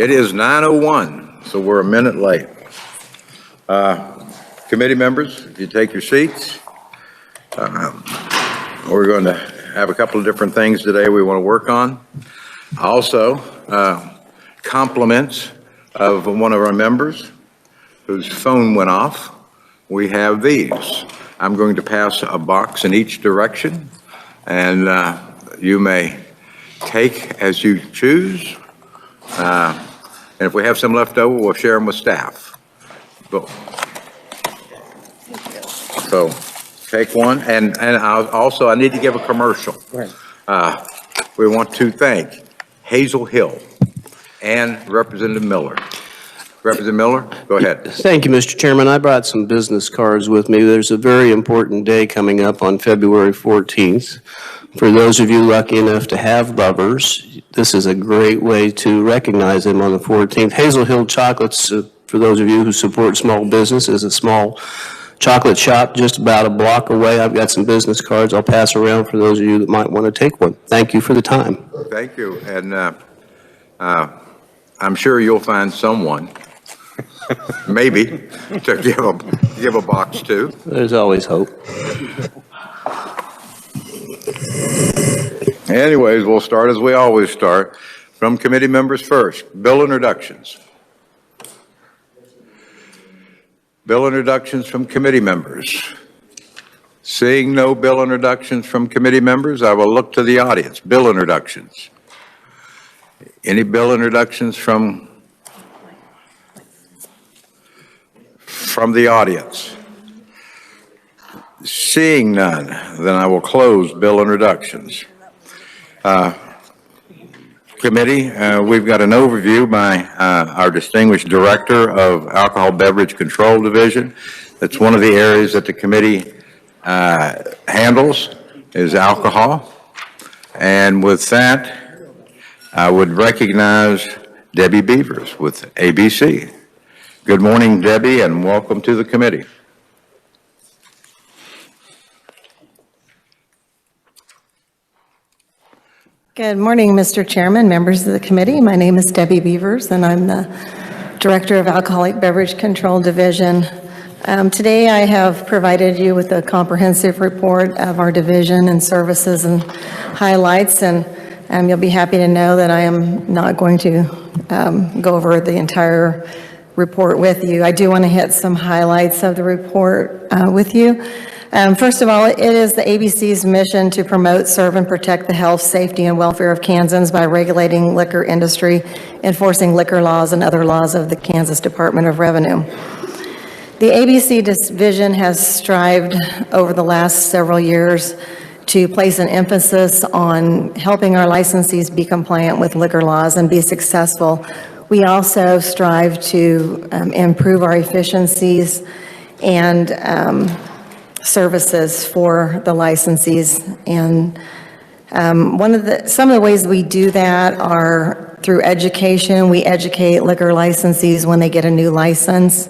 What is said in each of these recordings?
It is 9:01, so we're a minute late. Committee members, if you take your seats. We're going to have a couple of different things today we want to work on. Also, compliments of one of our members whose phone went off. We have these. I'm going to pass a box in each direction, and you may take as you choose. And if we have some left over, we'll share them with staff. So take one, and I need to give a commercial. We want to thank Hazel Hill and Representative Miller. Representative Miller, go ahead. Thank you, Mr. Chairman. I brought some business cards with me. There's a very important day coming up on February 14th. For those of you lucky enough to have lovers, this is a great way to recognize them on the 14th. Hazel Hill Chocolates, for those of you who support small business, is a small chocolate shop just about a block away. I've got some business cards I'll pass around for those of you that might want to take one. Thank you for the time. Thank you. And I'm sure you'll find someone, maybe, to give a box to. There's always hope. Anyways, we'll start as we always start, from committee members first. Bill introductions. Bill introductions from committee members. Seeing no bill introductions from committee members, I will look to the audience. Bill introductions. Any bill introductions from the audience? Seeing none, then I will close bill introductions. Committee, we've got an overview by our distinguished Director of Alcohol Beverage Control Division. That's one of the areas that the committee handles is alcohol. And with that, I would recognize Debbie Beavers with ABC. Good morning, Debbie, and welcome to the committee. Good morning, Mr. Chairman, members of the committee. My name is Debbie Beavers, and I'm the Director of Alcoholic Beverage Control Division. Today, I have provided you with a comprehensive report of our division and services and highlights, and you'll be happy to know that I am not going to go over the entire report with you. I do want to hit some highlights of the report with you. First of all, it is the ABC's mission to promote, serve, and protect the health, safety, and welfare of Kansans by regulating liquor industry, enforcing liquor laws, and other laws of the Kansas Department of Revenue. The ABC division has strived over the last several years to place an emphasis on helping our licensees be compliant with liquor laws and be successful. We also strive to improve our efficiencies and services for the licensees, and some of the ways we do that are through education. We educate liquor licensees when they get a new license.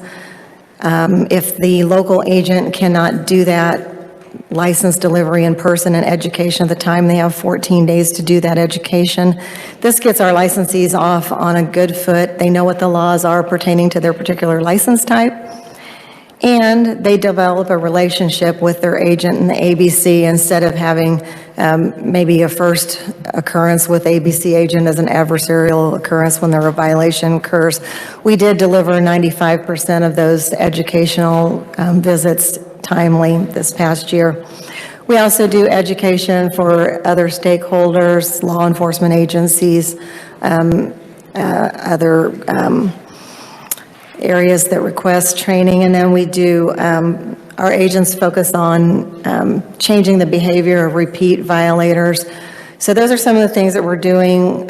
If the local agent cannot do that license delivery in person and education at the time, they have 14 days to do that education. This gets our licensees off on a good foot. They know what the laws are pertaining to their particular license type, and they develop a relationship with their agent and the ABC instead of having maybe a first occurrence with ABC agent as an adversarial occurrence when there a violation occurs. We did deliver 95% of those educational visits timely this past year. We also do education for other stakeholders, law enforcement agencies, other areas that request training, and then we do, our agents focus on changing the behavior of repeat violators. So those are some of the things that we're doing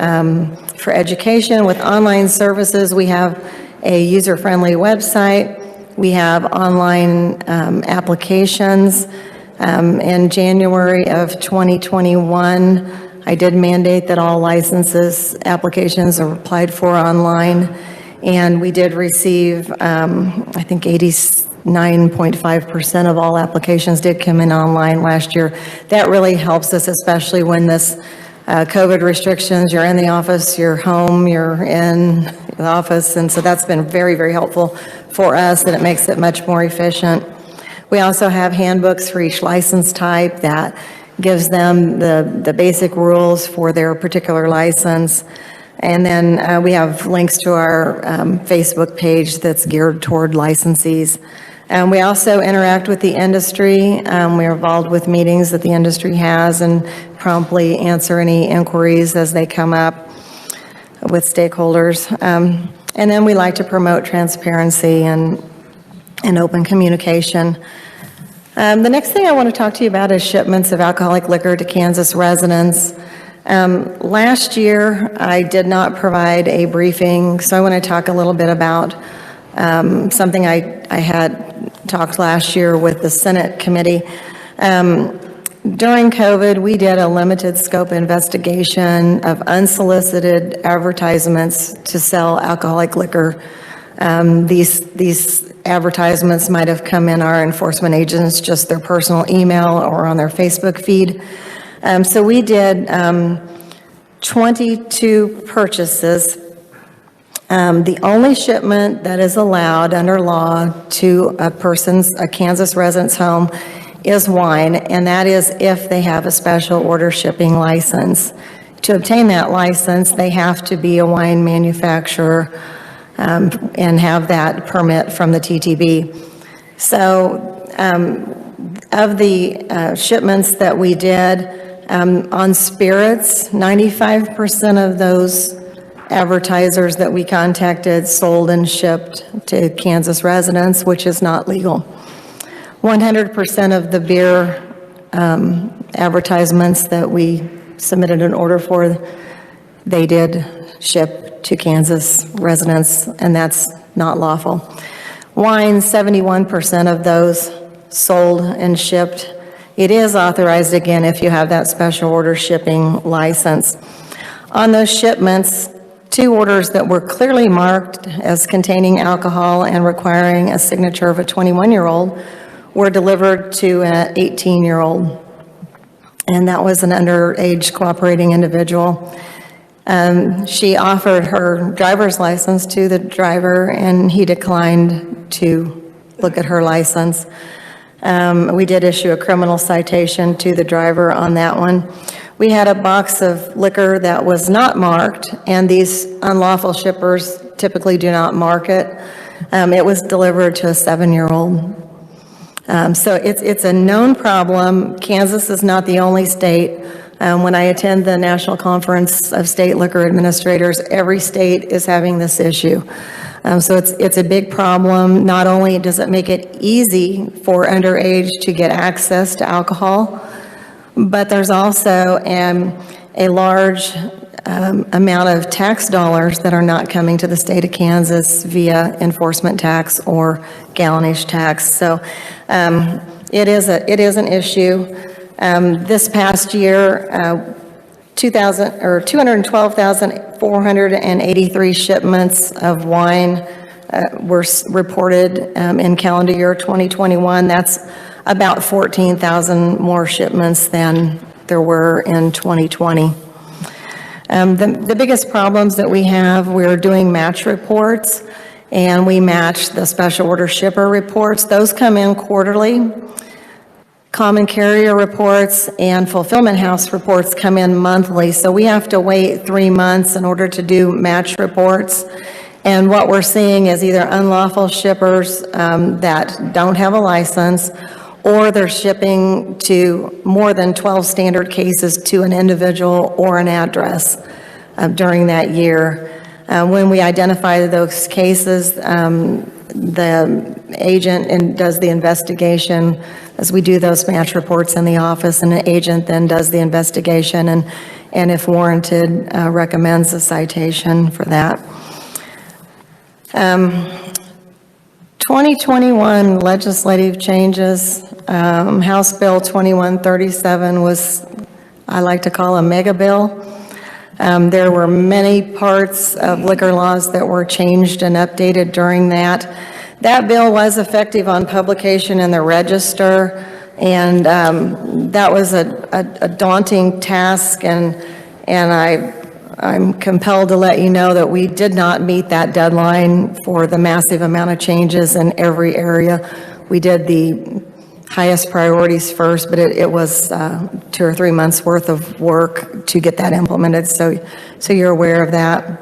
for education. With online services, we have a user-friendly website. We have online applications. In January of 2021, I did mandate that all licenses applications are applied for online. And we did receive, I think 89.5% of all applications did come in online last year. That really helps us, especially when this COVID restrictions, you're in the office, you're home, you're in the office, and so that's been very, very helpful for us, and it makes it much more efficient. We also have handbooks for each license type that gives them the basic rules for their particular license. And then we have links to our Facebook page that's geared toward licensees. We also interact with the industry. We're involved with meetings that the industry has and promptly answer any inquiries as they come up with stakeholders. And then we like to promote transparency and open communication. The next thing I want to talk to you about is shipments of alcoholic liquor to Kansas residents. Last year, I did not provide a briefing, so I want to talk a little bit about something I had talked last year with the Senate committee. During COVID, we did a limited scope investigation of unsolicited advertisements to sell alcoholic liquor. These advertisements might have come in our enforcement agents, just their personal email or on their Facebook feed. So we did 22 purchases. The only shipment that is allowed under law to a Kansas resident's home is wine, and that is if they have a special order shipping license. To obtain that license, they have to be a wine manufacturer and have that permit from the TTB. So of the shipments that we did on spirits, 95% of those advertisers that we contacted sold and shipped to Kansas residents, which is not legal. 100% of the beer advertisements that we submitted an order for, they did ship to Kansas residents, and that's not lawful. Wine, 71% of those sold and shipped. It is authorized again if you have that special order shipping license. On those shipments, 2 orders that were clearly marked as containing alcohol and requiring a signature of a 21-year-old were delivered to an 18-year-old, and that was an underage cooperating individual. She offered her driver's license to the driver, and he declined to look at her license. We did issue a criminal citation to the driver on that one. We had a box of liquor that was not marked, and these unlawful shippers typically do not mark it. It was delivered to a 7-year-old. So it's a known problem. Kansas is not the only state. When I attend the National Conference of State Liquor Administrators, every state is having this issue. So it's a big problem. Not only does it make it easy for underage to get access to alcohol, but there's also a large amount of tax dollars that are not coming to the state of Kansas via enforcement tax or gallonage tax. So it is an issue. This past year, 212,483 shipments of wine were reported in calendar year 2021. That's about 14,000 more shipments than there were in 2020. The biggest problems that we have, we're doing match reports, and we match the special order shipper reports. Those come in quarterly. Common carrier reports and fulfillment house reports come in monthly, so we have to wait 3 months in order to do match reports. And what we're seeing is either unlawful shippers that don't have a license, or they're shipping to more than 12 standard cases to an individual or an address during that year. When we identify those cases, the agent does the investigation as we do those match reports in the office, and the agent then does the investigation and if warranted, recommends a citation for that. 2021 legislative changes. House Bill 2137 was, I like to call, a mega bill. There were many parts of liquor laws that were changed and updated during that. That bill was effective on publication in the Register, and that was a daunting task, and I I'm compelled to let you know that we did not meet that deadline for the massive amount of changes in every area. We did the highest priorities first, but it was 2 or 3 months worth of work to get that implemented, so you're aware of that.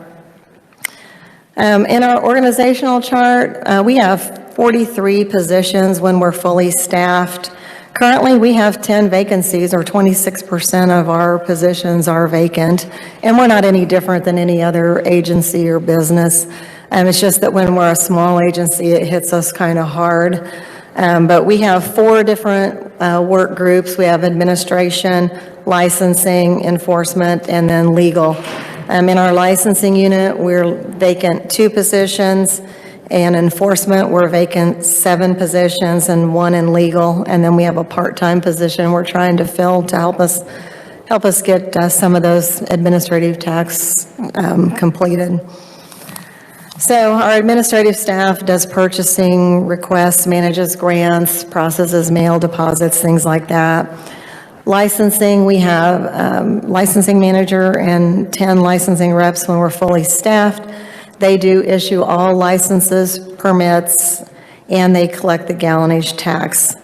In our organizational chart, we have 43 positions when we're fully staffed. Currently, we have 10 vacancies, or 26% of our positions are vacant, and we're not any different than any other agency or business. It's just that when we're a small agency, it hits us kind of hard. But we have 4 different work groups. We have administration, licensing, enforcement, and then legal. In our licensing unit, we're vacant 2 positions. And enforcement, we're vacant 7 positions and 1 in legal. And then we have a part-time position we're trying to fill to help us get some of those administrative tasks completed. So our administrative staff does purchasing requests, manages grants, processes mail deposits, things like that. Licensing, we have licensing manager and 10 licensing reps when we're fully staffed. They do issue all licenses, permits, and they collect the gallonage tax.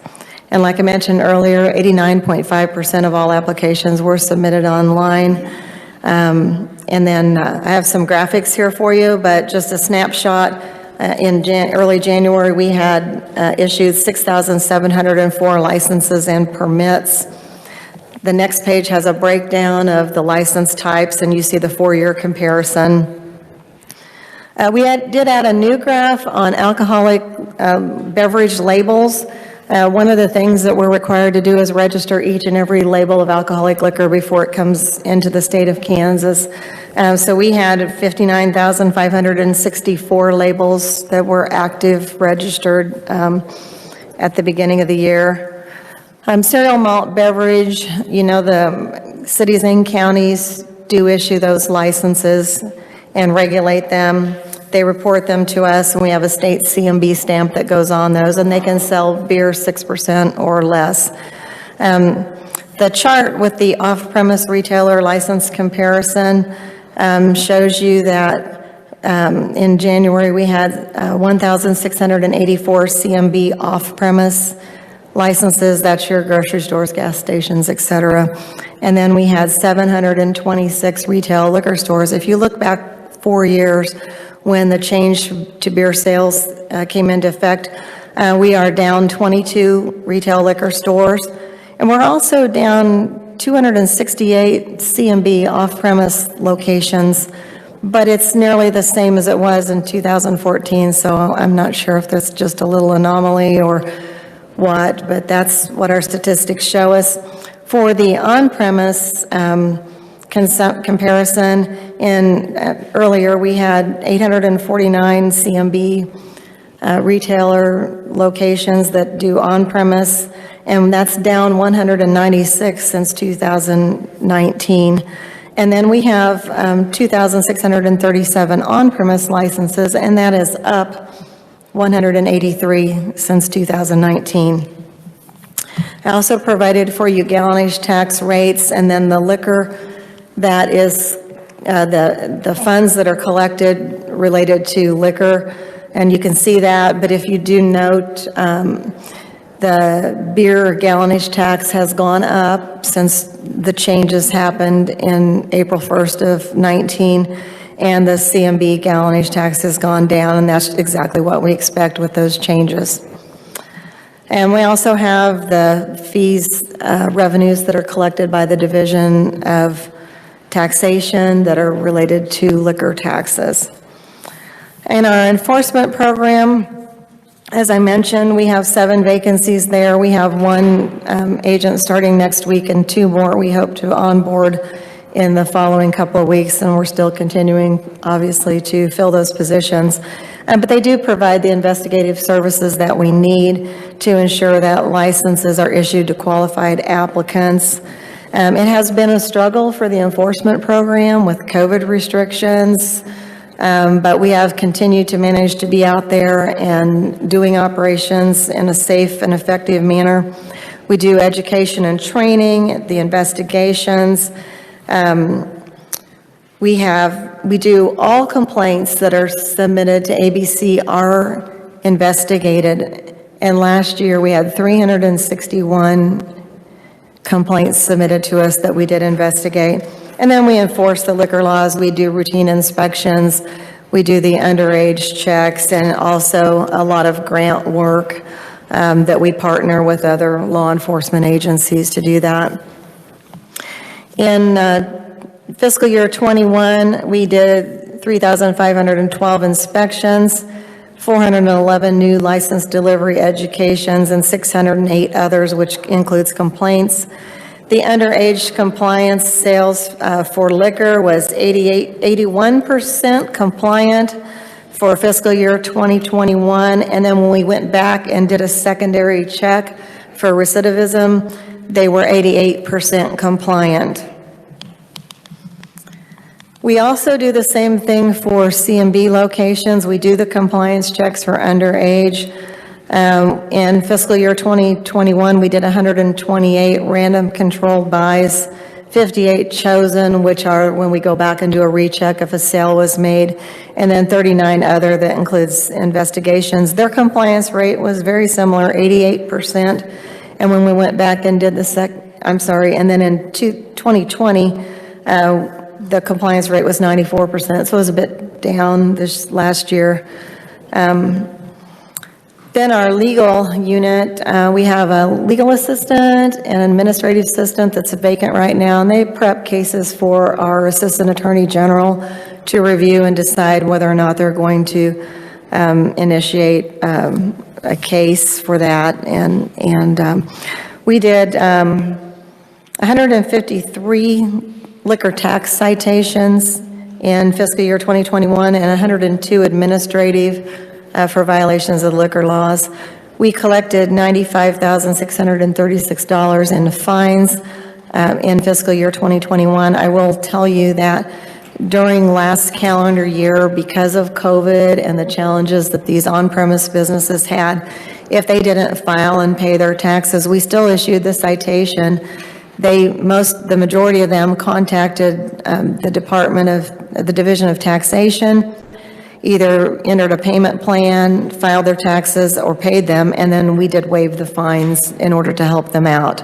And like I mentioned earlier, 89.5% of all applications were submitted online. And then I have some graphics here for you, but just a snapshot. In early January, we had issued 6,704 licenses and permits. The next page has a breakdown of the license types, and you see the 4-year comparison. We did add a new graph on alcoholic beverage labels. One of the things that we're required to do is register each and every label of alcoholic liquor before it comes into the state of Kansas. So we had 59,564 labels that were active, registered at the beginning of the year. Cereal malt beverage, you know, the cities and counties do issue those licenses and regulate them. They report them to us, and we have a state Cmb stamp that goes on those, and they can sell beer 6% or less. The chart with the off-premise retailer license comparison shows you that in January we had 1,684 Cmb off-premise licenses. That's your grocery stores, gas stations, et cetera. And then we had 726 retail liquor stores. If you look back 4 years, when the change to beer sales came into effect, we are down 22 retail liquor stores, and we're also down 268 Cmb off-premise locations, but it's nearly the same as it was in 2014, so I'm not sure if that's just a little anomaly or what, but that's what our statistics show us. For the on-premise comparison, earlier we had 849 Cmb retailer locations that do on-premise, and that's down 196 since 2019. And then we have 2,637 on-premise licenses, and that is up 183 since 2019. I also provided for you gallonage tax rates, and then the liquor that is the funds that are collected related to liquor, and you can see that. But if you do note, the beer gallonage tax has gone up since the changes happened in April 1st of 19, and the Cmb gallonage tax has gone down, and that's exactly what we expect with those changes. And we also have the fees, revenues that are collected by the Division of Taxation that are related to liquor taxes. In our enforcement program, as I mentioned, we have 7 vacancies there. We have 1 agent starting next week and 2 more we hope to onboard in the following couple of weeks, and we're still continuing, obviously, to fill those positions. But they do provide the investigative services that we need to ensure that licenses are issued to qualified applicants. It has been a struggle for the enforcement program with COVID restrictions, but we have continued to manage to be out there and doing operations in a safe and effective manner. We do education and training, the investigations. We do all complaints that are submitted to ABC are investigated. And last year, we had 361 complaints submitted to us that we did investigate. And then we enforce the liquor laws. We do routine inspections. We do the underage checks, and also a lot of grant work that we partner with other law enforcement agencies to do that. In fiscal year 21, we did 3,512 inspections, 411 new licensed delivery educations, and 608 others, which includes complaints. The underage compliance sales for liquor was 81% compliant for fiscal year 2021. And then when we went back and did a secondary check for recidivism, they were 88% compliant. We also do the same thing for Cmb locations. We do the compliance checks for underage. In fiscal year 2021, we did 128 random controlled buys, 58 chosen, which are when we go back and do a recheck if a sale was made, and then 39 other that includes investigations. Their compliance rate was very similar, 88%. And when we went back and did and then in 2020, the compliance rate was 94%, so it was a bit down this last year. Then our legal unit, we have a legal assistant and an administrative assistant that's vacant right now, and they prep cases for our assistant attorney general to review and decide whether or not they're going to initiate a case for that. And we did 153 liquor tax citations in fiscal year 2021 and 102 administrative for violations of liquor laws. We collected $95,636 in fines in fiscal year 2021. I will tell you that during last calendar year, because of COVID and the challenges that these on-premise businesses had, if they didn't file and pay their taxes, we still issued the citation. The majority of them contacted the Division of Taxation, either entered a payment plan, filed their taxes, or paid them, and then we did waive the fines in order to help them out.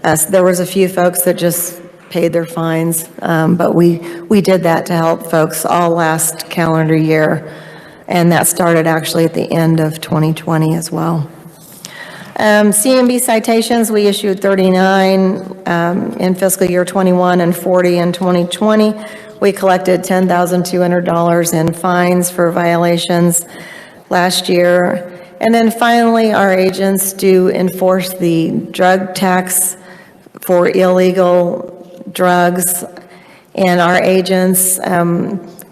So there was a few folks that just paid their fines, but we did that to help folks all last calendar year, and that started actually at the end of 2020 as well. Cmb citations, we issued 39 in fiscal year 21 and 40 in 2020. We collected $10,200 in fines for violations last year. And then finally, our agents do enforce the drug tax for illegal drugs. And our agents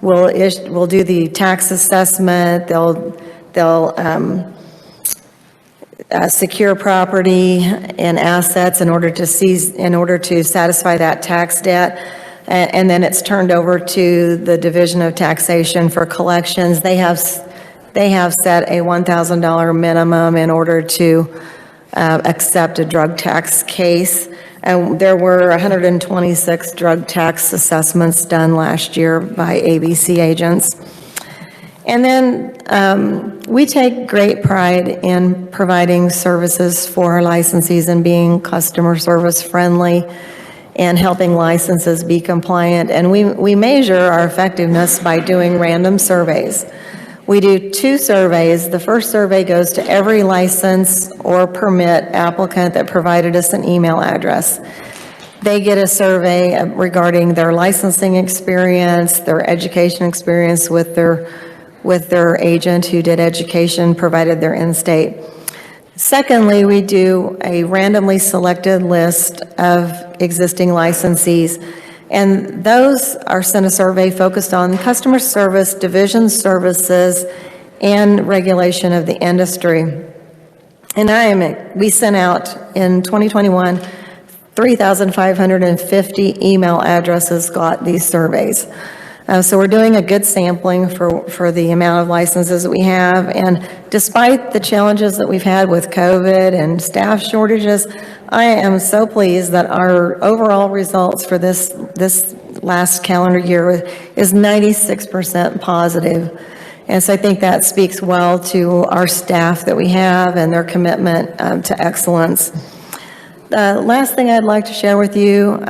will do the tax assessment. They'll secure property and assets in order to satisfy that tax debt, and then it's turned over to the Division of Taxation for collections. They have set a $1,000 minimum in order to accept a drug tax case. And there were 126 drug tax assessments done last year by ABC agents. And then we take great pride in providing services for our licensees and being customer service friendly and helping licenses be compliant. And we measure our effectiveness by doing random surveys. We do 2 surveys. The first survey goes to every license or permit applicant that provided us an email address. They get a survey regarding their licensing experience, their education experience with their agent who did education, provided their in-state. Secondly, we do a randomly selected list of existing licensees, and those are sent a survey focused on customer service, division services, and regulation of the industry. And we sent out in 2021, 3,550 email addresses got these surveys. So we're doing a good sampling for the amount of licenses that we have. And despite the challenges that we've had with COVID and staff shortages, I am so pleased that our overall results for this last calendar year is 96% positive. And so I think that speaks well to our staff that we have and their commitment to excellence. The last thing I'd like to share with you,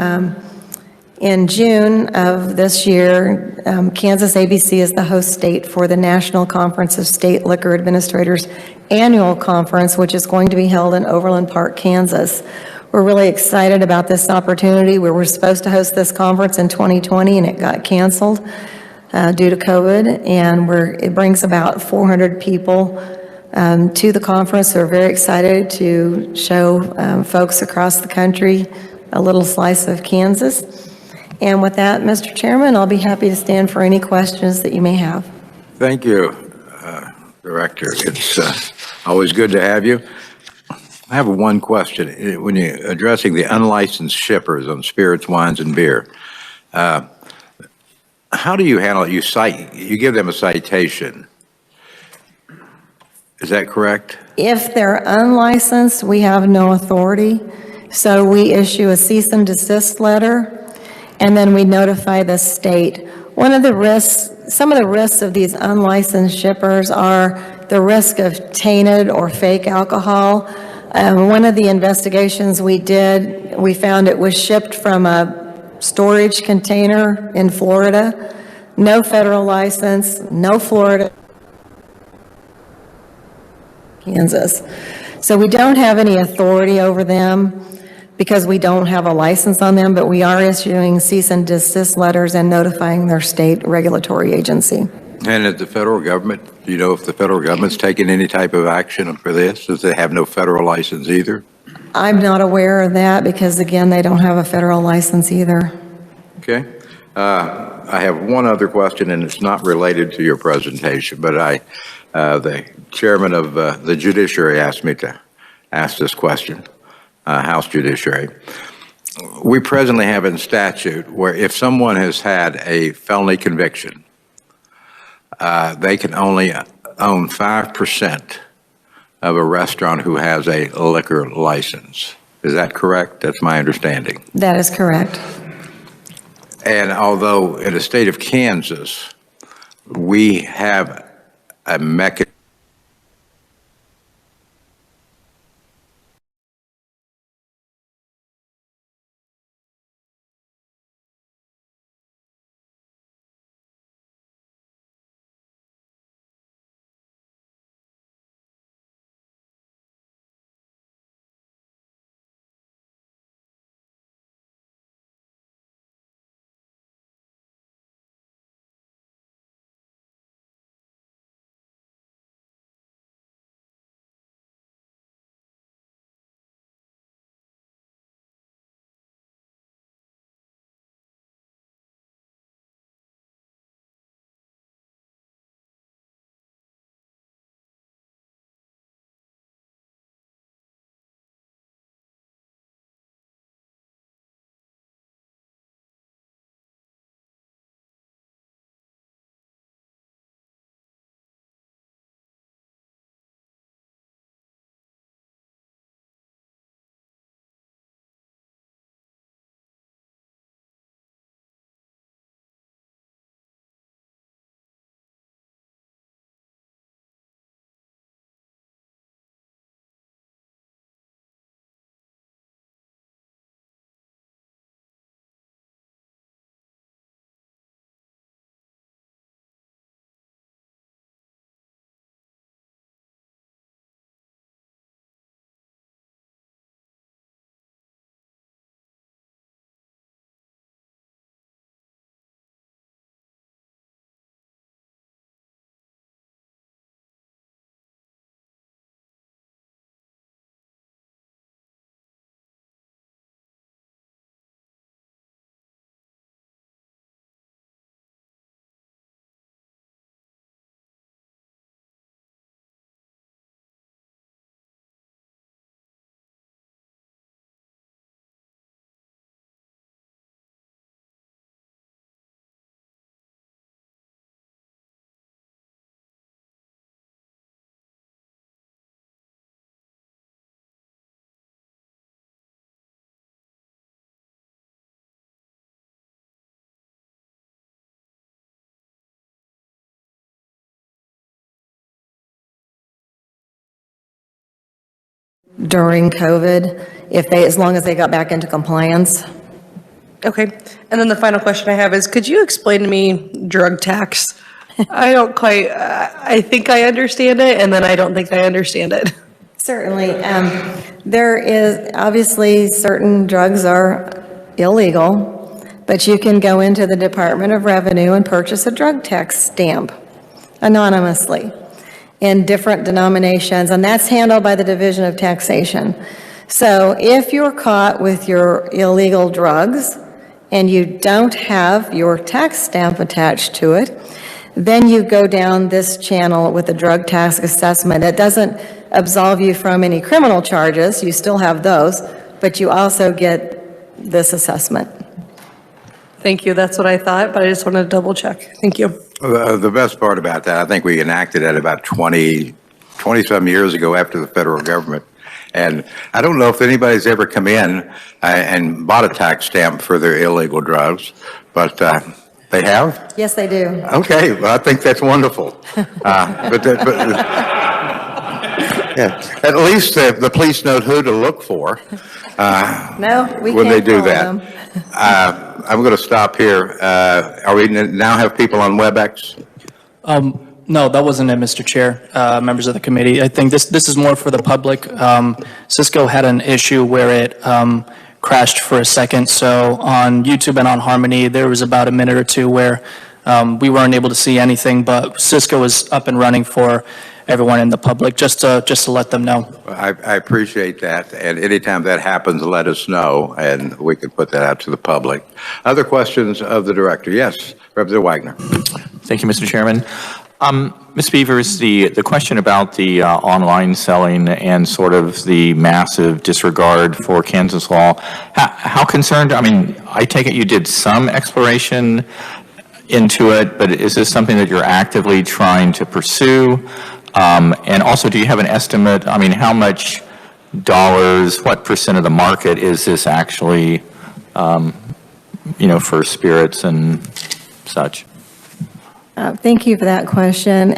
in June of this year, Kansas ABC is the host state for the National Conference of State Liquor Administrators annual conference, which is going to be held in Overland Park, Kansas. We're really excited about this opportunity. We were supposed to host this conference in 2020 and it got canceled due to COVID, and it brings about 400 people to the conference. We're very excited to show folks across the country a little slice of Kansas. And with that, Mr. Chairman, I'll be happy to stand for any questions that you may have. Thank you, Director. It's always good to have you. I have one question. When you're addressing the unlicensed shippers on spirits, wines, and beer, how do you handle it? You give them a citation. Is that correct? If they're unlicensed, we have no authority. So we issue a cease and desist letter, and then we notify the state. Some of the risks of these unlicensed shippers are the risk of tainted or fake alcohol. One of the investigations we did, we found it was shipped from a storage container in Florida, no federal license, no Florida, Kansas. So we don't have any authority over them because we don't have a license on them, but we are issuing cease and desist letters and notifying their state regulatory agency. And at the federal government, do you know if the federal government's taking any type of action for this, since they have no federal license either? I'm not aware of that because, again, they don't have a federal license either. Okay. I have one other question, and it's not related to your presentation, but the chairman of the judiciary asked me to ask this question, House Judiciary. We presently have in statute where if someone has had a felony conviction, they can only own 5% of a restaurant who has a liquor license. Is that correct? That's my understanding. That is correct. And although in the state of Kansas, we have a mechanism during COVID, as long as they got back into compliance. Okay. And then the final question I have is, could you explain to me drug tax? I don't quite, I think I understand it, and then I don't think I understand it. Certainly. There is, obviously, certain drugs are illegal, but you can go into the Department of Revenue and purchase a drug tax stamp anonymously in different denominations, and that's handled by the Division of Taxation. So if you're caught with your illegal drugs and you don't have your tax stamp attached to it, then you go down this channel with a drug tax assessment. It doesn't absolve you from any criminal charges, you still have those, but you also get this assessment. Thank you. That's what I thought, but I just wanted to double check. Thank you. The best part about that, I think we enacted it about 20-some years ago after the federal government. And I don't know if anybody's ever come in and bought a tax stamp for their illegal drugs, but they have? Yes, they do. Okay, well, I think that's wonderful. Yeah, at least the police know who to look for. No, we when they can't do follow that. them. I'm going to stop here. Are we now have people on WebEx? No, that wasn't it, Mr. Chair, members of the committee. I think this is more for the public. Cisco had an issue where it crashed for a second. So on YouTube and on Harmony, there was about a minute or two where we weren't able to see anything, but Cisco is up and running for everyone in the public, just to let them know. I appreciate that, and anytime that happens, let us know, and we can put that out to the public. Other questions of the director? Yes, Representative Wagner. Thank you, Mr. Chairman. Ms. Beavers, the question about the online selling and sort of the massive disregard for Kansas law, how concerned, I mean, I take it you did some exploration into it, but is this something that you're actively trying to pursue? And also, do you have an estimate? I mean, how much dollars, what percent of the market is this actually, for spirits and such? Thank you for that question.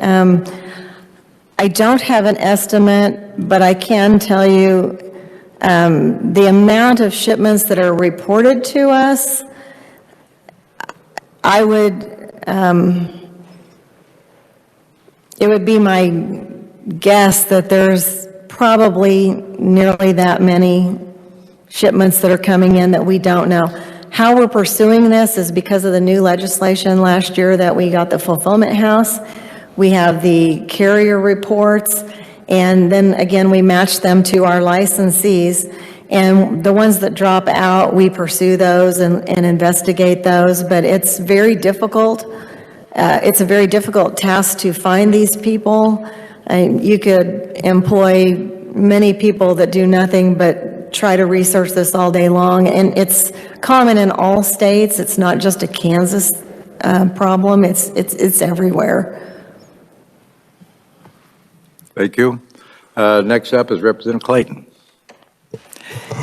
I don't have an estimate, but I can tell you the amount of shipments that are reported to us, it would be my guess that there's probably nearly that many shipments that are coming in that we don't know. How we're pursuing this is because of the new legislation last year that we got the fulfillment house. We have the carrier reports, and then again, we match them to our licensees. And the ones that drop out, we pursue those and investigate those, but it's very difficult. It's a very difficult task to find these people. You could employ many people that do nothing but try to research this all day long, and it's common in all states. It's not just a Kansas problem. It's everywhere. Thank you. Next up is Representative Clayton.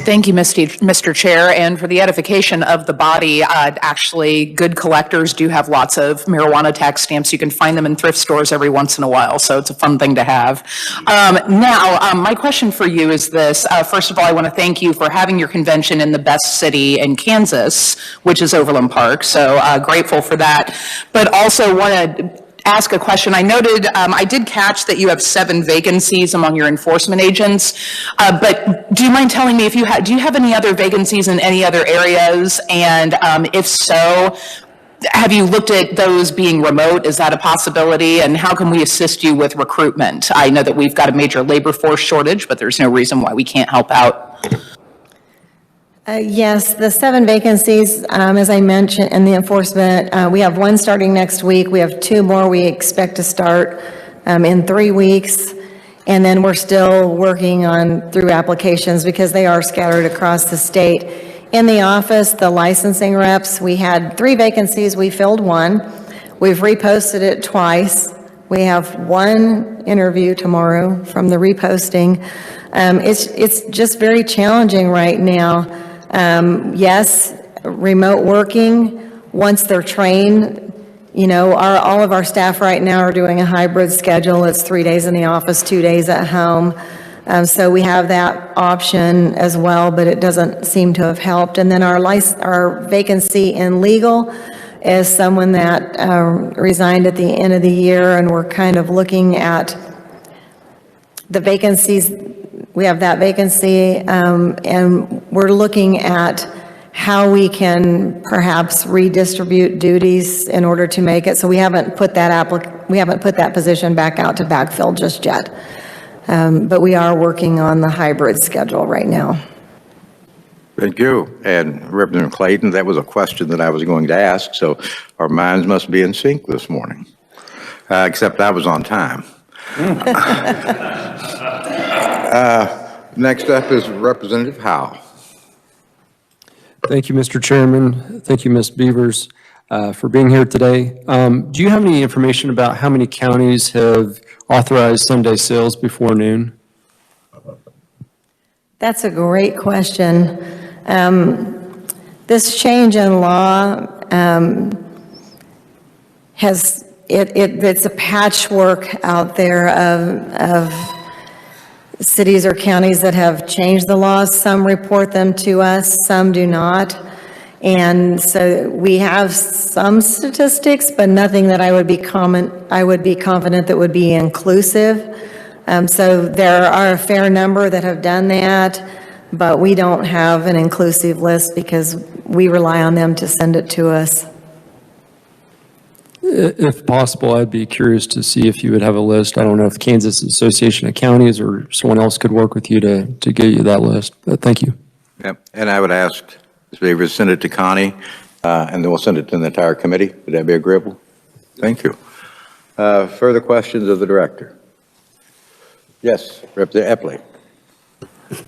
Thank you, Mr. Chair. And for the edification of the body, actually, good collectors do have lots of marijuana tax stamps. You can find them in thrift stores every once in a while, so it's a fun thing to have. Now, my question for you is this. First of all, I want to thank you for having your convention in the best city in Kansas, which is Overland Park, so grateful for that. But also want to ask a question. I noted, I did catch that you have 7 vacancies among your enforcement agents, but do you mind telling me if you do you have any other vacancies in any other areas? And if so, have you looked at those being remote? Is that a possibility? And how can we assist you with recruitment? I know that we've got a major labor force shortage, but there's no reason why we can't help out. Yes, the 7 vacancies, as I mentioned, in the enforcement, we have 1 starting next week. We have 2 more we expect to start in 3 weeks. And then we're still working on through applications because they are scattered across the state. In the office, the licensing reps, we had 3 vacancies. We filled 1. We've reposted it twice. We have 1 interview tomorrow from the reposting. It's just very challenging right now. Yes, remote working, once they're trained, all of our staff right now are doing a hybrid schedule. It's 3 days in the office, 2 days at home. So we have that option as well, but it doesn't seem to have helped. And then our vacancy in legal is someone that resigned at the end of the year, and we're kind of looking at the vacancies. We have that vacancy, and we're looking at how we can perhaps redistribute duties in order to make it. So we haven't put that position back out to backfill just yet. But we are working on the hybrid schedule right now. Thank you. And Representative Clayton, that was a question that I was going to ask, so our minds must be in sync this morning, except I was on time. Next up is Representative Howe. Thank you, Mr. Chairman. Thank you, Ms. Beavers, for being here today. Do you have any information about how many counties have authorized Sunday sales before noon? That's a great question. This change in law it's a patchwork out there of cities or counties that have changed the laws. Some report them to us, some do not. And so we have some statistics, but nothing that I would be confident that would be inclusive. So there are a fair number that have done that, but we don't have an inclusive list because we rely on them to send it to us. If possible, I'd be curious to see if you would have a list. I don't know if Kansas Association of Counties or someone else could work with you to get you that list, but thank you. Yep. And I would ask Ms. Beavers, send it to Connie, and then we'll send it to the entire committee. Would that be agreeable? Thank you. Further questions of the director? Yes, Representative Epley.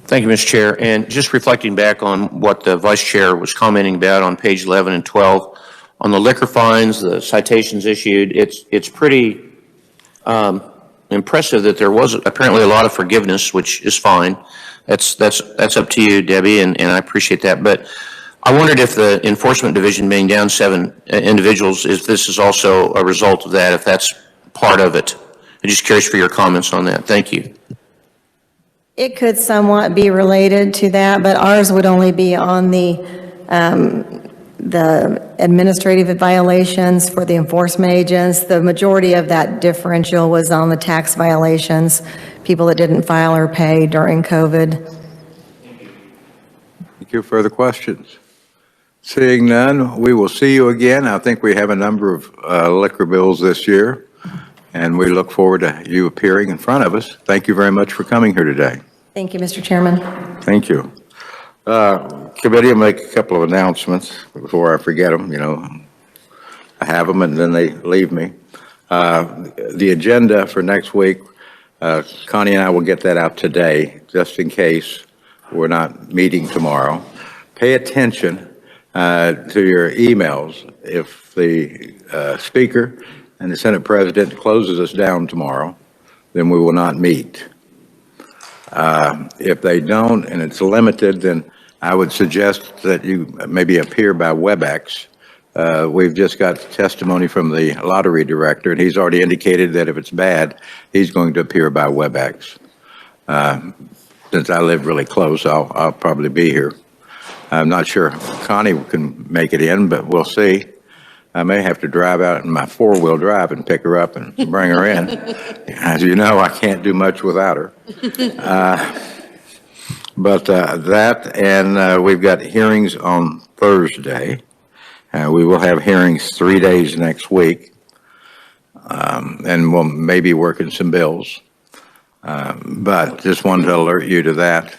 Thank you, Mr. Chair. And just reflecting back on what the Vice Chair was commenting about on page 11 and 12, on the liquor fines, the citations issued, it's pretty impressive that there was apparently a lot of forgiveness, which is fine. That's up to you, Debbie, and I appreciate that. But I wondered if the Enforcement Division being down 7 individuals, if this is also a result of that, if that's part of it. I'm just curious for your comments on that. Thank you. It could somewhat be related to that, but ours would only be on the administrative violations for the enforcement agents. The majority of that differential was on the tax violations, people that didn't file or pay during COVID. Thank you. Further questions? Seeing none, we will see you again. I think we have a number of liquor bills this year, and we look forward to you appearing in front of us. Thank you very much for coming here today. Thank you, Mr. Chairman. Thank you. Committee will make a couple of announcements before I forget them. You know, I have them and then they leave me. The agenda for next week, Connie and I will get that out today, just in case we're not meeting tomorrow. Pay attention to your emails. If the Speaker and the Senate President closes us down tomorrow, then we will not meet. If they don't, and it's limited, then I would suggest that you maybe appear by WebEx. We've just got testimony from the lottery director, and he's already indicated that if it's bad, he's going to appear by WebEx. Since I live really close, I'll probably be here. I'm not sure Connie can make it in, but we'll see. I may have to drive out in my 4-wheel drive and pick her up and bring her in. As you know, I can't do much without her. But that, and we've got hearings on Thursday. We will have hearings 3 days next week. And we'll maybe work in some bills. But just wanted to alert you to that.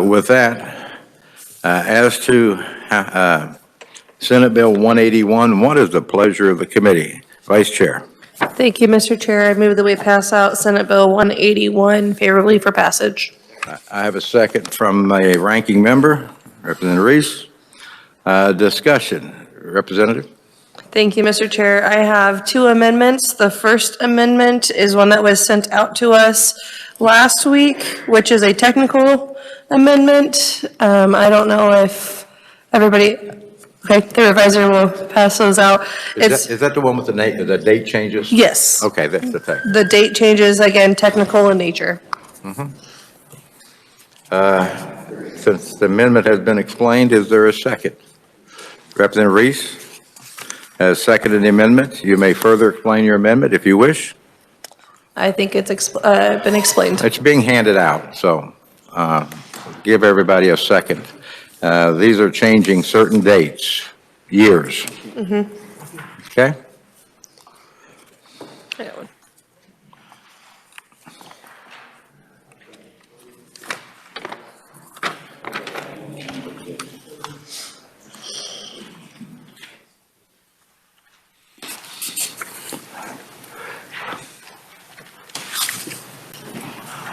With that, as to Senate Bill 181, what is the pleasure of the committee? Vice Chair. Thank you, Mr. Chair. I move that we pass out Senate Bill 181 favorably for passage. I have a second from a ranking member, Representative Reese. Discussion, Representative. Thank you, Mr. Chair. I have 2 amendments. The first amendment is one that was sent out to us last week, which is a technical amendment. I don't know if everybody, okay, the revisor will pass those out. Is that the one with the date changes? Yes. Okay, that's the text. The date changes, again, technical in nature. Since the amendment has been explained, is there a second? Representative Reese has seconded the amendment. You may further explain your amendment if you wish. I think it's been explained. It's being handed out, so give everybody a second. These are changing certain dates, years. Okay?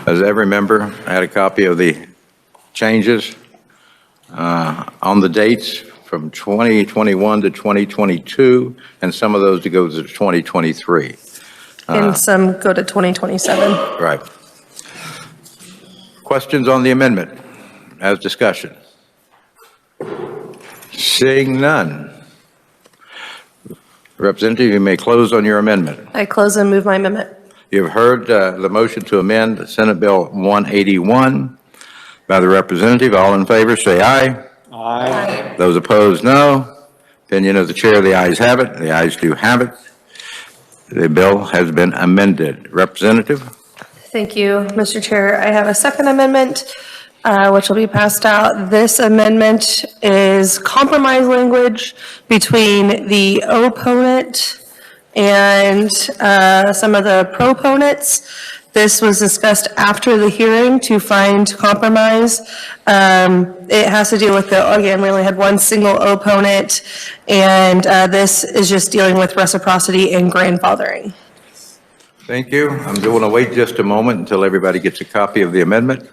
Has every member had a copy of the changes on the dates from 2021 to 2022, and some of those to go to 2023? And some go to 2027. Right. Questions on the amendment as discussion? Seeing none. Representative, you may close on your amendment. I close and move my amendment. You've heard the motion to amend Senate Bill 181 by the representative. All in favor, say aye. Aye. Those opposed, no. Opinion of the chair, the ayes have it. The ayes do have it. The bill has been amended. Representative? Thank you, Mr. Chair. I have a second amendment, which will be passed out. This amendment is compromise language between the opponent and some of the proponents. This was discussed after the hearing to find compromise. It has to do with again, we only had one single opponent, and this is just dealing with reciprocity and grandfathering. Thank you. I'm going to wait just a moment until everybody gets a copy of the amendment.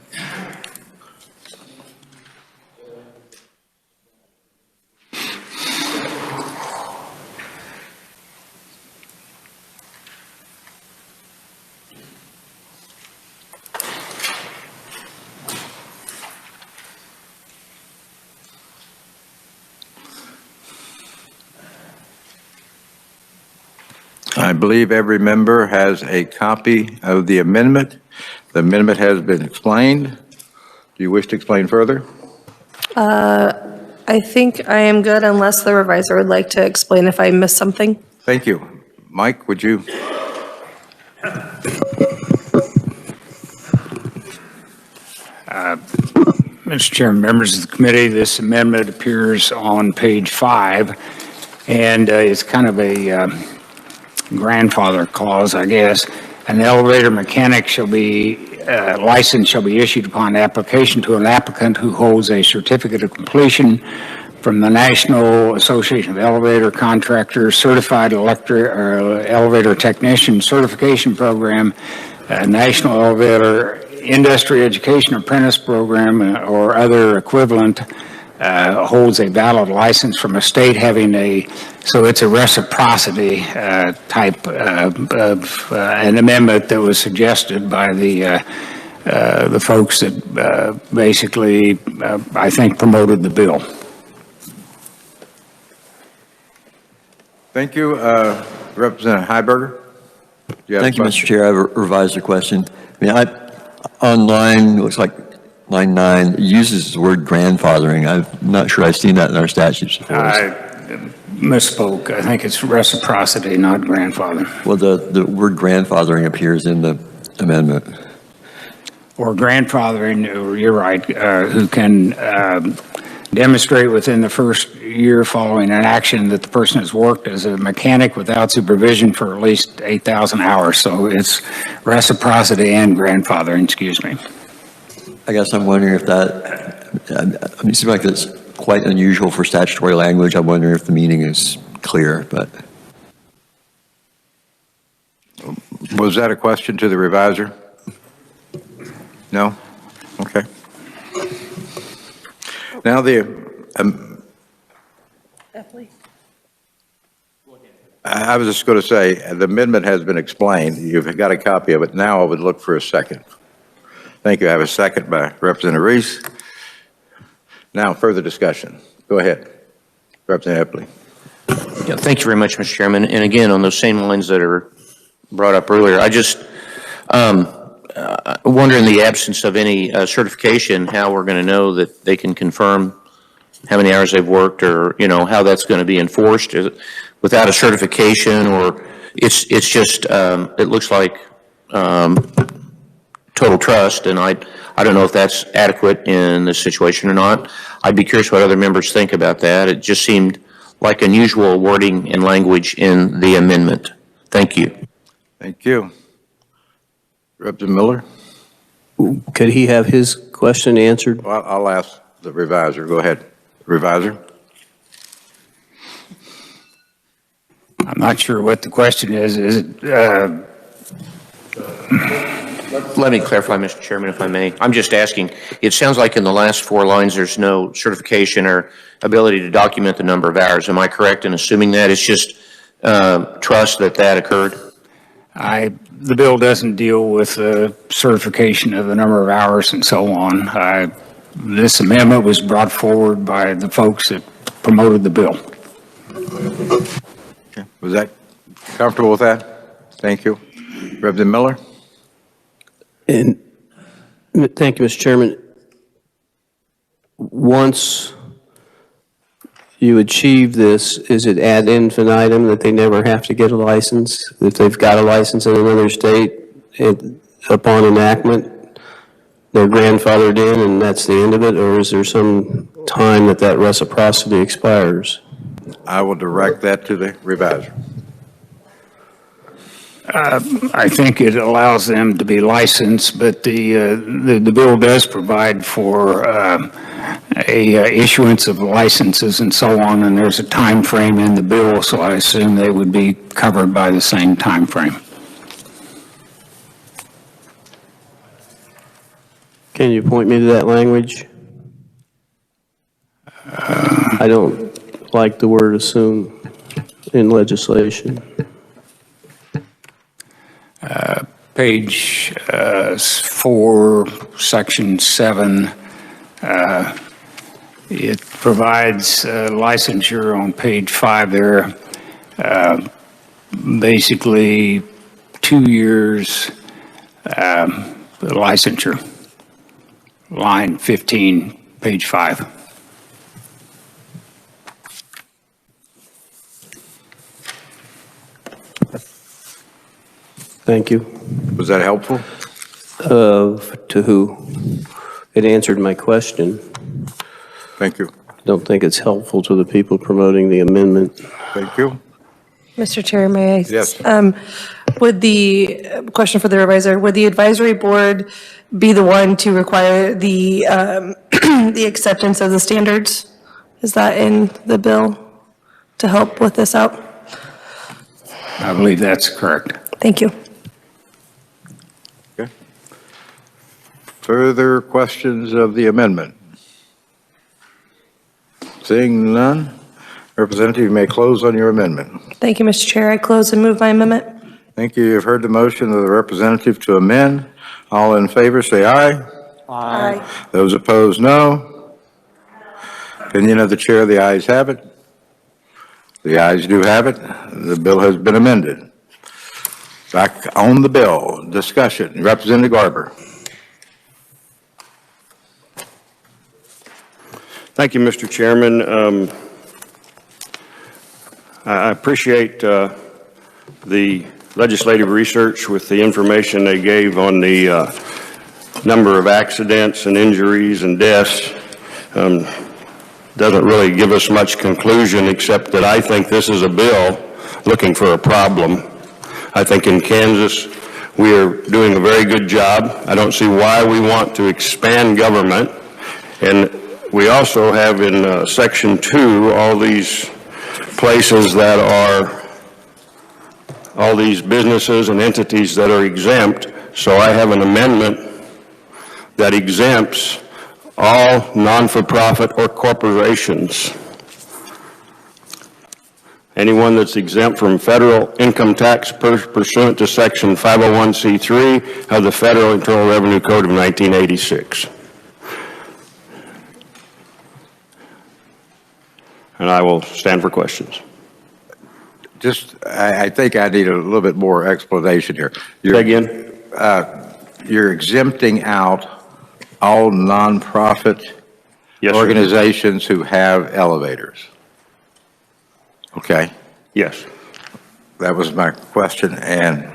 I believe every member has a copy of the amendment. The amendment has been explained. Do you wish to explain further? I think I am good unless the revisor would like to explain if I missed something. Thank you. Mike, would you? Mr. Chairman, members of the committee, this amendment appears on page 5, and it's kind of a grandfather clause, I guess. An elevator mechanic shall be, license shall be issued upon application to an applicant who holds a certificate of completion from the National Association of Elevator Contractors Certified Elevator Technician Certification Program, National Elevator Industry Education Apprentice Program, or other equivalent, holds a valid license from a state having so it's a reciprocity type of an amendment that was suggested by the folks that basically, I think, promoted the bill. Thank you. Representative Heiberger? Thank you, Mr. Chair. I have a revised question. I mean, online, looks like line 9 uses the word grandfathering. I'm not sure I've seen that in our statutes before. I misspoke. I think it's reciprocity, not grandfather. Well, the word grandfathering appears in the amendment. Or grandfathering, you're right, who can demonstrate within the first year following an action that the person has worked as a mechanic without supervision for at least 8,000 hours. So it's reciprocity and grandfathering, excuse me. I guess I'm wondering if that, it seems like that's quite unusual for statutory language. I'm wondering if the meaning is clear, but. Was that a question to the reviser? No? Okay. Now I was just going to say, the amendment has been explained. You've got a copy of it. Now I would look for a second. Thank you. I have a second by Representative Reese. Now, further discussion. Go ahead. Representative Epley. Yeah, thank you very much, Mr. Chairman. And again, on those same lines that are brought up earlier, I just, wonder, in the absence of any certification, how we're going to know that they can confirm how many hours they've worked, or, how that's going to be enforced. Is it without a certification, or it's just, it looks like total trust, and I don't know if that's adequate in this situation or not. I'd be curious what other members think about that. It just seemed like unusual wording and language in the amendment. Thank you. Thank you. Representative Miller? Could he have his question answered? Well, I'll ask the reviser. Go ahead, reviser. I'm not sure what the question is. Is it, Let me clarify, Mr. Chairman, if I may. I'm just asking, it sounds like in the last 4 lines, there's no certification or ability to document the number of hours. Am I correct in assuming that? It's just trust that occurred? The bill doesn't deal with certification of the number of hours and so on. This amendment was brought forward by the folks that promoted the bill. Okay. Was that comfortable with that? Thank you. Representative Miller? And thank you, Mr. Chairman. Once you achieve this, is it ad infinitum that they never have to get a license? If they've got a license in another state, upon enactment, they're grandfathered in and that's the end of it? Or is there some time that reciprocity expires? I will direct that to the reviser. I think it allows them to be licensed, but the bill does provide for issuance of licenses and so on, and there's a time frame in the bill, so I assume they would be covered by the same time frame. Can you point me to that language? I don't like the word assume in legislation. Page 4, Section 7, it provides licensure on page 5 there, basically 2 years licensure, line 15, page 5. Thank you. Was that helpful? To who? It answered my question. Thank you. Don't think it's helpful to the people promoting the amendment. Thank you. Mr. Chair, may I? Yes. Would the, question for the reviser, would the advisory board be the one to require the, the acceptance of the standards? Is that in the bill to help with this out? I believe that's correct. Thank you. Okay. Further questions of the amendment? Seeing none, Representative, you may close on your amendment. Thank you, Mr. Chair. I close and move my amendment. Thank you. You've heard the motion of the representative to amend. All in favor, say aye. Aye. Those opposed, no. Opinion of the chair, the ayes have it. The ayes do have it. The bill has been amended. Back on the bill, discussion. Representative Garber. Thank you, Mr. Chairman. I appreciate the legislative research with the information they gave on the number of accidents and injuries and deaths. Doesn't really give us much conclusion, except that I think this is a bill looking for a problem. I think in Kansas we are doing a very good job. I don't see why we want to expand government. And we also have in Section 2 all these places that are, all these businesses and entities that are exempt. So I have an amendment that exempts all non-for-profit or corporations. Anyone that's exempt from federal income tax pursuant to Section 501c3 of the Federal Internal Revenue Code of 1986. And I will stand for questions. Just, I think I need a little bit more explanation here. Say again? you're exempting out all nonprofit Yes, sir. organizations who have elevators. Okay, Yes. that was my question. And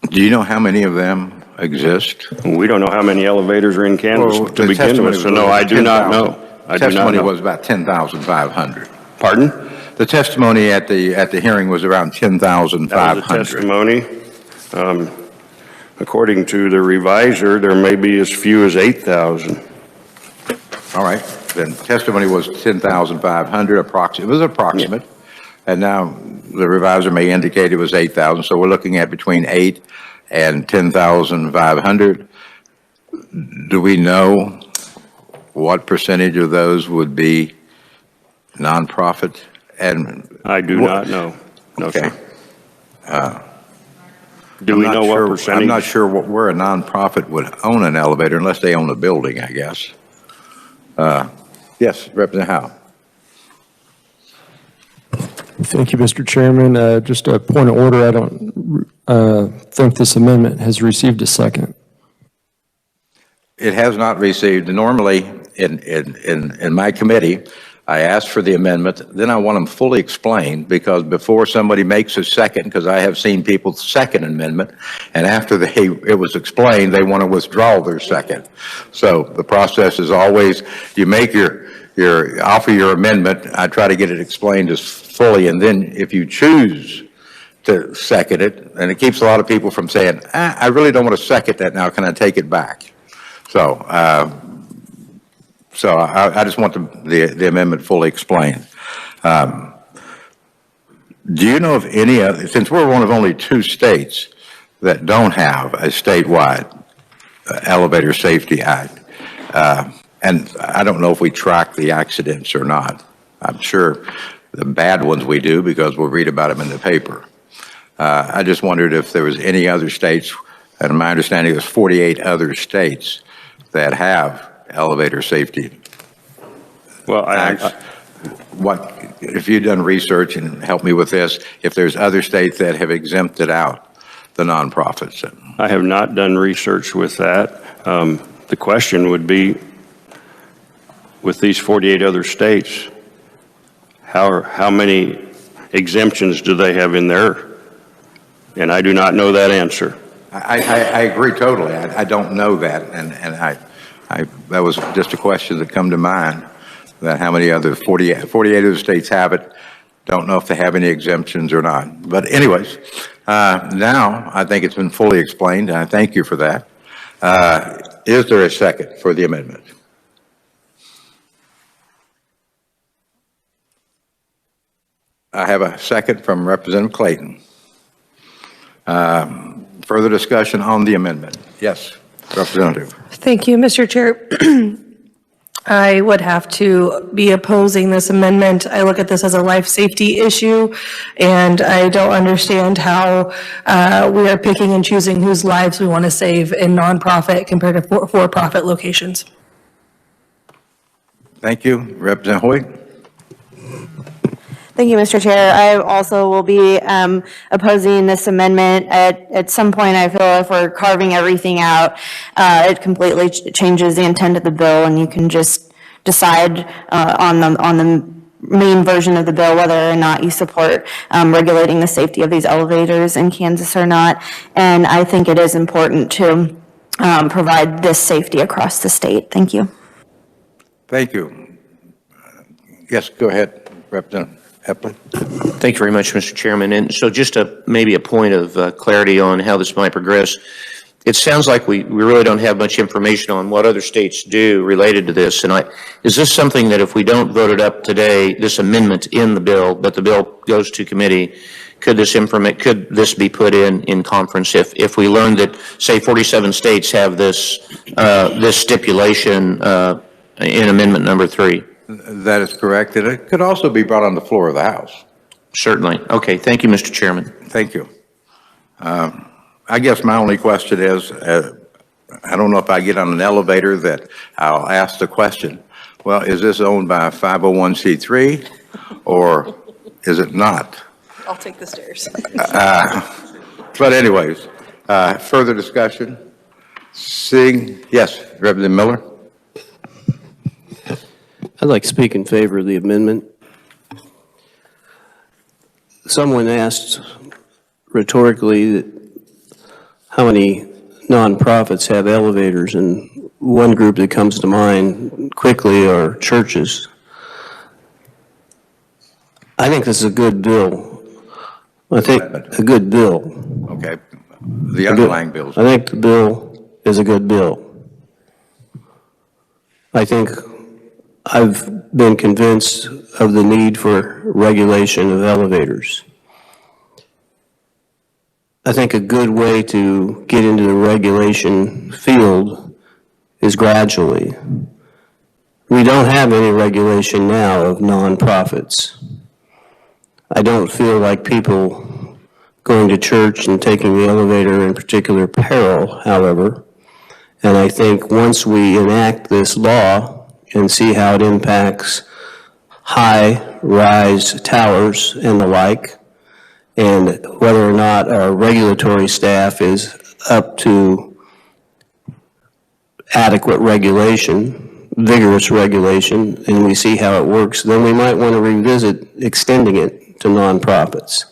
do you know how many of them exist? We don't know how many elevators are in Kansas Well, to the begin testimony with, so was no, I do not 10,000. know. I do not Testimony know. was about 10,500. Pardon? The testimony at the hearing was around 10,500. That was a testimony. According to the reviser, there may be as few as 8,000. All right, then testimony was 10,500 approximate, it was approximate. And now the reviser may indicate it was 8,000, so we're looking at between 8 and 10,500. Do we know what percentage of those would be nonprofit? And I do not know. No, okay. sir. Do we know what percentage? I'm not sure where a nonprofit would own an elevator unless they own a building, I guess. Yes, Representative Howe. Thank you, Mr. Chairman. Just a point of order, I don't think this amendment has received a second. It has not received. Normally, in my committee, I ask for the amendment, then I want them fully explained, because before somebody makes a second, because I have seen people second amendment, and after it was explained, they want to withdraw their second. So the process is always, you make offer your amendment, I try to get it explained as fully, and then if you choose to second it, and it keeps a lot of people from saying, I really don't want to second that now, can I take it back? So, I just want the amendment fully explained. Do you know of any other, since we're one of only 2 states that don't have a statewide elevator safety act, and I don't know if we track the accidents or not. I'm sure the bad ones we do because we'll read about them in the paper. I just wondered if there was any other states, and my understanding is 48 other states that have elevator safety. Well, What, if you've done research, and help me with this, if there's other states that have exempted out the nonprofits? I have not done research with that. The question would be, with these 48 other states, how many exemptions do they have in there? And I do not know that answer. I agree totally. I don't know that, and that was just a question that come to mind, that how many other 48 other states have it. Don't know if they have any exemptions or not. But anyways, now I think it's been fully explained, and I thank you for that. Is there a second for the amendment? I have a second from Representative Clayton. Further discussion on the amendment? Yes, Representative. Thank you, Mr. Chair. I would have to be opposing this amendment. I look at this as a life safety issue, and I don't understand how we are picking and choosing whose lives we want to save in nonprofit compared to for-profit locations. Thank you. Representative Hoyt? Thank you, Mr. Chair. I also will be opposing this amendment. At some point, I feel if we're carving everything out, it completely changes the intent of the bill, and you can just decide on the main version of the bill whether or not you support regulating the safety of these elevators in Kansas or not. And I think it is important to provide this safety across the state. Thank you. Thank you. Yes, go ahead, Representative Epling. Thank you very much, Mr. Chairman. And so just maybe a point of clarity on how this might progress. It sounds like we really don't have much information on what other states do related to this. And is this something that if we don't vote it up today, this amendment in the bill, but the bill goes to committee, could this be put in conference if we learn that, say, 47 states have this stipulation in amendment number 3? That is correct. And it could also be brought on the floor of the House. Certainly. Okay. Thank you, Mr. Chairman. Thank you. I guess my only question is, I don't know if I get on an elevator that I'll ask the question, well, is this owned by a 501c3 or is it not? I'll take the stairs. But anyways, further discussion? Seeing, yes, Representative Miller? I'd like to speak in favor of the amendment. Someone asked rhetorically how many nonprofits have elevators, and one group that comes to mind quickly are churches. I think this is a good bill. I think a good bill. Okay. The underlying bills. I think the bill is a good bill. I think I've been convinced of the need for regulation of elevators. I think a good way to get into the regulation field is gradually. We don't have any regulation now of nonprofits. I don't feel like people going to church and taking the elevator in particular peril, however. And I think once we enact this law and see how it impacts high-rise towers and the like, and whether or not our regulatory staff is up to adequate regulation, vigorous regulation, and we see how it works, then we might want to revisit extending it to nonprofits.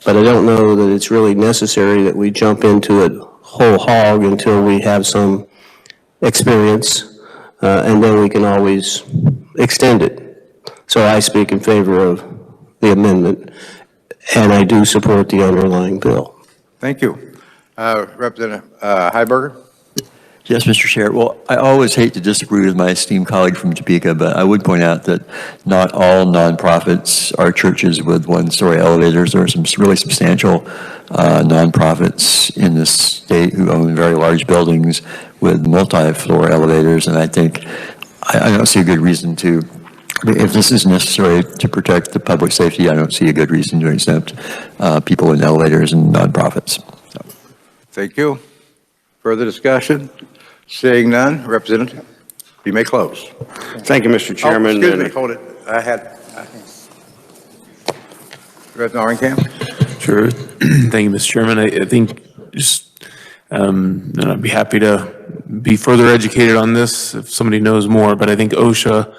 But I don't know that it's really necessary that we jump into it whole hog until we have some experience, and then we can always extend it. So I speak in favor of the amendment, and I do support the underlying bill. Thank you. Representative Heiberger? Yes, Mr. Chair. Well, I always hate to disagree with my esteemed colleague from Topeka, but I would point out that not all nonprofits are churches with one-story elevators. There are some really substantial nonprofits in this state who own very large buildings with multi-floor elevators, and I think I don't see a good reason to, if this is necessary to protect the public safety, I don't see a good reason to exempt people in elevators and nonprofits. So. Thank you. Further discussion? Seeing none, Representative, you may close. Thank you, Mr. Chairman. Excuse me, hold it. Representative Orenkamp? Sure. Thank you, Mr. Chairman. I think just, and I'd be happy to be further educated on this if somebody knows more, but I think OSHA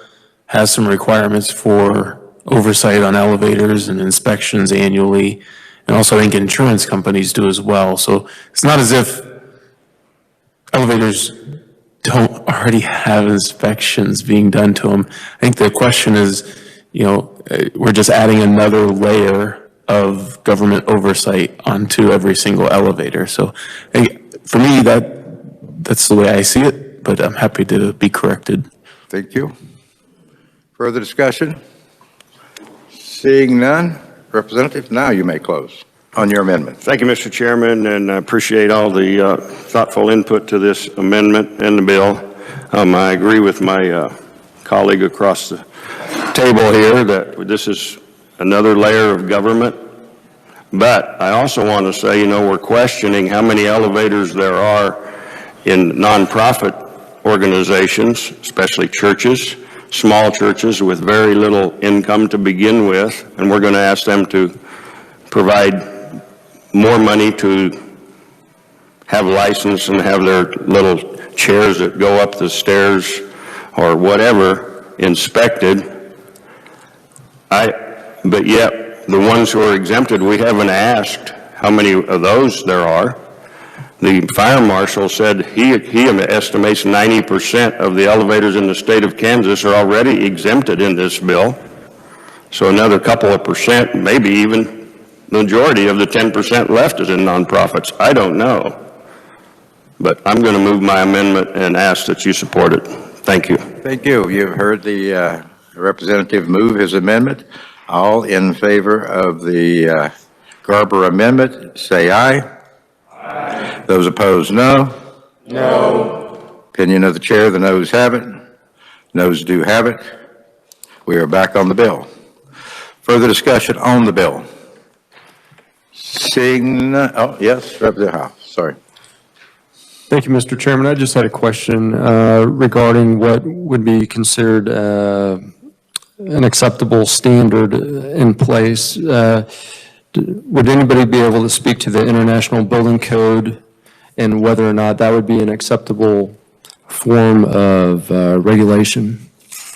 has some requirements for oversight on elevators and inspections annually, and also I think insurance companies do as well. So it's not as if elevators don't already have inspections being done to them. I think the question is, you know, we're just adding another layer of government oversight onto every single elevator. So for me, that's the way I see it, but I'm happy to be corrected. Thank you. Further discussion? Seeing none, Representative, now you may close on your amendment. Thank you, Mr. Chairman, and I appreciate all the thoughtful input to this amendment and the bill. I agree with my colleague across the table here that this is another layer of government. But I also want to say, you know, we're questioning how many elevators there are in nonprofit organizations, especially churches, small churches with very little income to begin with, and we're going to ask them to provide more money to have license and have their little chairs that go up the stairs or whatever inspected. But yet the ones who are exempted, we haven't asked how many of those there are. The fire marshal said he estimates 90% of the elevators in the state of Kansas are already exempted in this bill. So another couple of percent, maybe even the majority of the 10% left is in nonprofits. I don't know. But I'm going to move my amendment and ask that you support it. Thank you. Thank you. You've heard the representative move his amendment. All in favor of the Garber amendment, say aye. Aye. Those opposed, no. No. Opinion of the chair, the noes have it. Noes do have it. We are back on the bill. Further discussion on the bill. Seeing none, oh, yes, Representative Howe, sorry. Thank you, Mr. Chairman. I just had a question regarding what would be considered an acceptable standard in place. Would anybody be able to speak to the International Building Code and whether or not that would be an acceptable form of regulation?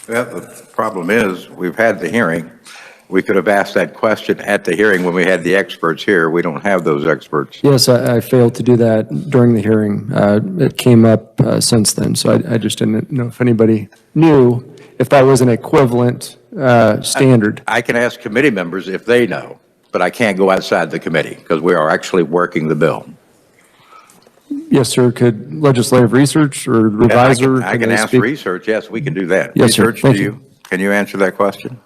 Well, the problem is, we've had the hearing. We could have asked that question at the hearing when we had the experts here. We don't have those experts. Yes, I failed to do that during the hearing. It came up since then, so I just didn't know if anybody knew if that was an equivalent standard. I can ask committee members if they know, but I can't go outside the committee because we are actually working the bill. Yes, sir. Could legislative research or revisor? I can ask research. Yes, we can do that. Yes, sir. Research, Thank you. Can you answer that question?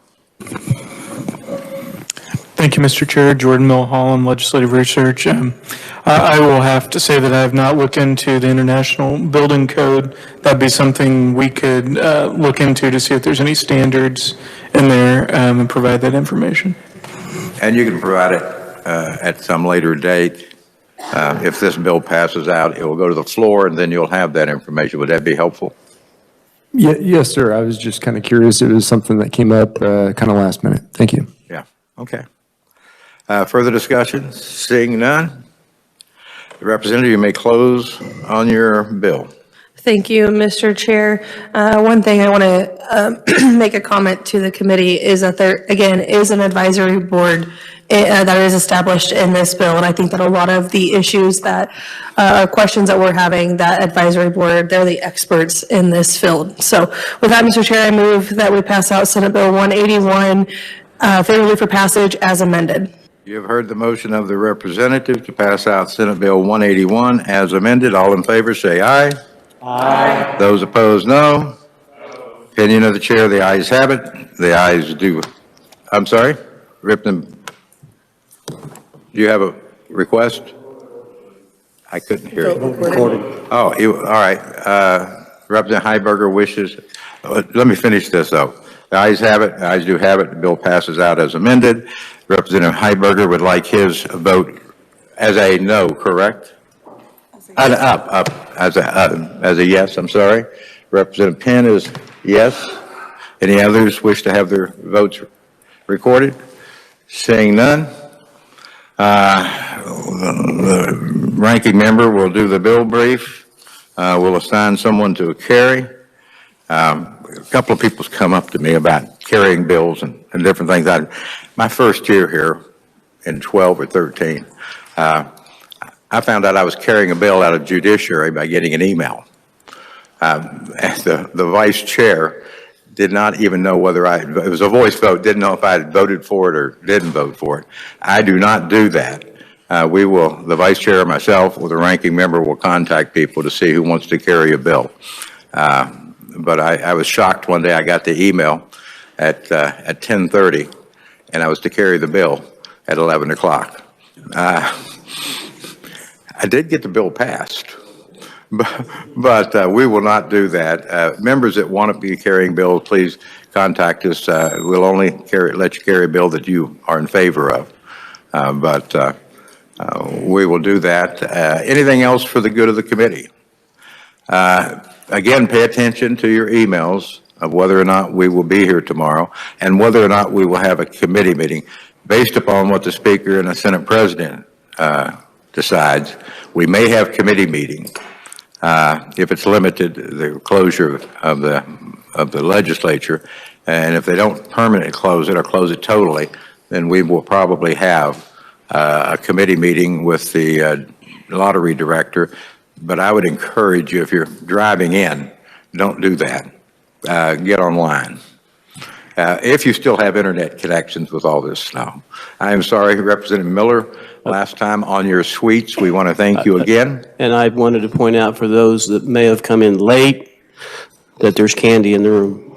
Thank you, Mr. Chair. Jordan Milholland, Legislative Research. I will have to say that I have not looked into the International Building Code. That'd be something we could look into to see if there's any standards in there and provide that information. And you can provide it at some later date. If this bill passes out, it will go to the floor, and then you'll have that information. Would that be helpful? Yes, sir. I was just kind of curious. It was something that came up kind of last minute. Thank you. Yeah, okay. Further discussion? Seeing none. Representative, you may close on your bill. Thank you, Mr. Chair. One thing I want to make a comment to the committee is that there, again, is an advisory board that is established in this bill, and I think that a lot of the issues that questions that we're having, that advisory board, they're the experts in this field. So with that, Mr. Chair, I move that we pass out Senate Bill 181 favorably for passage as amended. You have heard the motion of the representative to pass out Senate Bill 181 as amended. All in favor, say aye. Aye. Those opposed, no. Opinion of the chair, the ayes have it. The ayes do. I'm sorry, Ripton. Do you have a request? I couldn't hear you. Oh, all right. Representative Heiberger wishes. Let me finish this though. The ayes have it. The ayes do have it. The bill passes out as amended. Representative Heiberger would like his vote as a no, correct? Up, as a yes, I'm sorry. Representative Penn is yes. Any others wish to have their votes recorded? Seeing none. The ranking member will do the bill brief. We'll assign someone to carry. A couple of people's come up to me about carrying bills and different things. My first year here in 12 or 13, I found out I was carrying a bill out of judiciary by getting an email. The vice chair did not even know whether it was a voice vote, didn't know if I had voted for it or didn't vote for it. I do not do that. The vice chair, myself, or the ranking member will contact people to see who wants to carry a bill. But I was shocked one day I got the email at 10:30, and I was to carry the bill at 11 o'clock. I did get the bill passed, but we will not do that. Members that want to be carrying bills, please contact us. We'll only let you carry a bill that you are in favor of. But we will do that. Anything else for the good of the committee? Again, pay attention to your emails of whether or not we will be here tomorrow and whether or not we will have a committee meeting based upon what the Speaker and the Senate President decides. We may have committee meeting if it's limited, the closure of the legislature, and if they don't permanently close it or close it totally, then we will probably have a committee meeting with the lottery director. But I would encourage you, if you're driving in, don't do that. Get online. If you still have internet connections with all this snow. I am sorry, Representative Miller, last time on your suites, we want to thank you again. And I wanted to point out for those that may have come in late that there's candy in the room.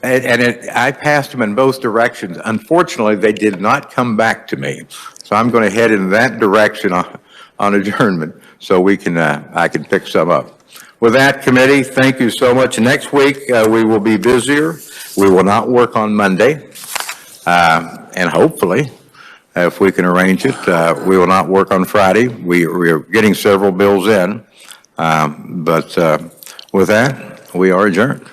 I passed them in both directions. Unfortunately, they did not come back to me. So I'm going to head in that direction on adjournment so we can I can pick some up. With that, committee, thank you so much. Next week, we will be busier. We will not work on Monday. And hopefully, if we can arrange it, we will not work on Friday. We are getting several bills in. But with that, we are adjourned.